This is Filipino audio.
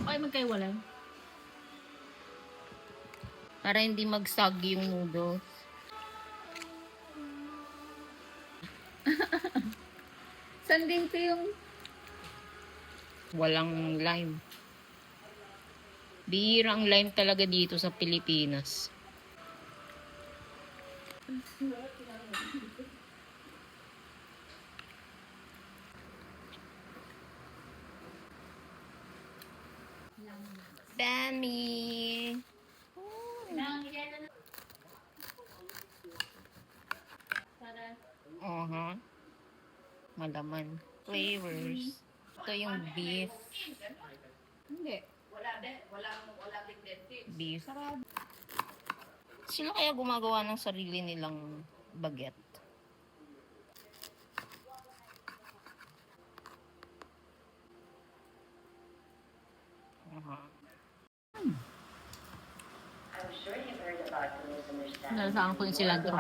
Okay, magkaiwalay. Para hindi magsagi yung noodles. San din ko yung... Walang lime. Bihirang lime talaga dito sa Pilipinas. Dami! Malaman. Flavors. Ito yung beef. Hindi. Beef. Sila kaya gumagawa ng sarili nilang baget? Nalasahan ko yung cilantro.